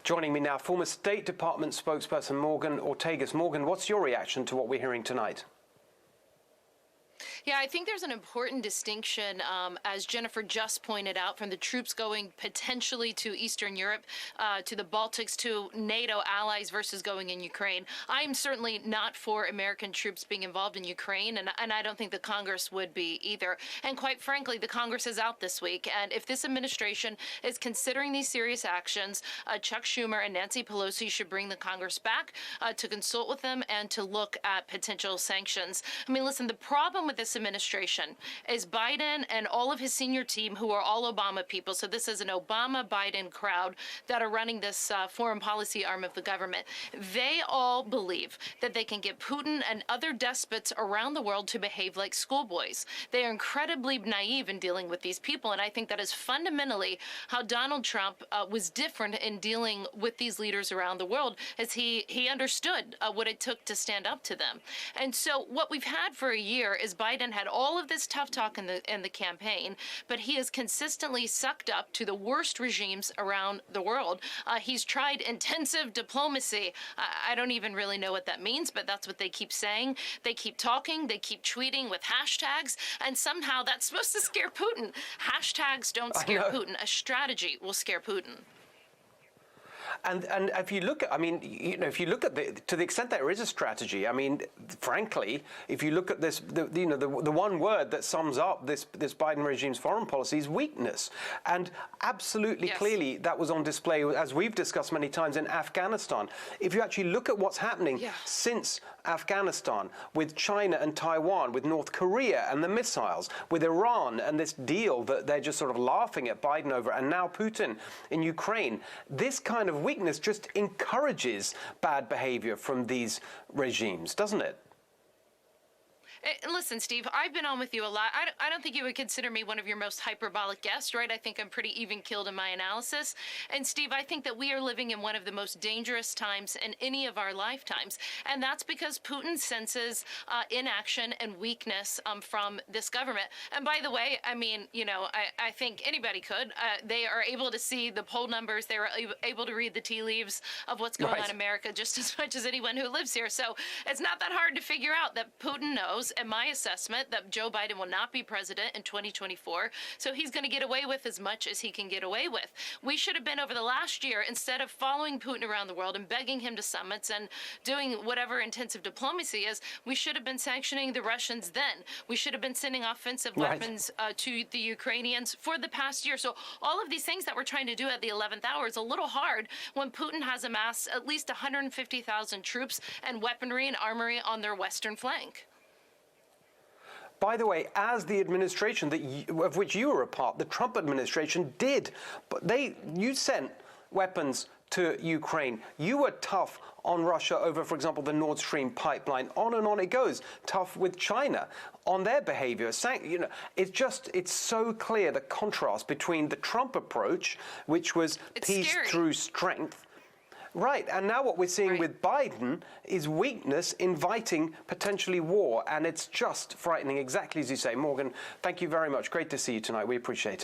Joining me now, former State Department spokesperson Morgan Ortagus. Morgan, what's your reaction to what we're hearing tonight? Yeah, I think there's an important distinction, as Jennifer just pointed out, from the troops going potentially to Eastern Europe, to the Baltics, to NATO allies versus going in Ukraine. I am certainly not for American troops being involved in Ukraine, and I don't think the Congress would be either. And quite frankly, the Congress is out this week. And if this administration is considering these serious actions, Chuck Schumer and Nancy Pelosi should bring the Congress back to consult with them and to look at potential sanctions. I mean, listen, the problem with this administration is Biden and all of his senior team, who are all Obama people. So this is an Obama-Biden crowd that are running this foreign policy arm of the government. They all believe that they can get Putin and other despots around the world to behave like schoolboys. They are incredibly naive in dealing with these people. And I think that is fundamentally how Donald Trump was different in dealing with these leaders around the world, as he understood what it took to stand up to them. And so what we've had for a year is Biden had all of this tough talk in the campaign, but he has consistently sucked up to the worst regimes around the world. He's tried intensive diplomacy. I don't even really know what that means, but that's what they keep saying. They keep talking, they keep tweeting with hashtags, and somehow that's supposed to scare Putin. Hashtags don't scare Putin. A strategy will scare Putin. And if you look at, I mean, if you look at to the extent there is a strategy, I mean, frankly, if you look at this, the one word that sums up this Biden regime's foreign policy is weakness. And absolutely clearly that was on display, as we've discussed many times, in Afghanistan. If you actually look at what's happening since Afghanistan, with China and Taiwan, with North Korea and the missiles, with Iran and this deal that they're just sort of laughing at Biden over, and now Putin in Ukraine, this kind of weakness just encourages bad behavior from these regimes, doesn't it? Listen, Steve, I've been on with you a lot. I don't think you would consider me one of your most hyperbolic guests, right? I think I'm pretty even-keeled in my analysis. And, Steve, I think that we are living in one of the most dangerous times in any of our lifetimes. And that's because Putin senses inaction and weakness from this government. And by the way, I mean, I think anybody could. They are able to see the poll numbers. They are able to read the tea leaves of what's going on in America just as much as anyone who lives here. So it's not that hard to figure out that Putin knows, and my assessment, that Joe Biden will not be president in 2024, so he's going to get away with as much as he can get away with. We should have been, over the last year, instead of following Putin around the world and begging him to summits and doing whatever intensive diplomacy is, we should have been sanctioning the Russians then. We should have been sending offensive weapons to the Ukrainians for the past year. So all of these things that we're trying to do at the 11th hour is a little hard when Putin has amassed at least 150,000 troops and weaponry and armory on their western flank. By the way, as the administration of which you were a part, the Trump administration did, but you sent weapons to Ukraine. You were tough on Russia over, for example, the Nord Stream pipeline. On and on it goes. Tough with China on their behavior. It's so clear, the contrast between the Trump approach, which was peace through strength. Right, and now what we're seeing with Biden is weakness inviting potentially war, and it's just frightening, exactly as you say. Morgan, thank you very much. Great to see you tonight. We appreciate it.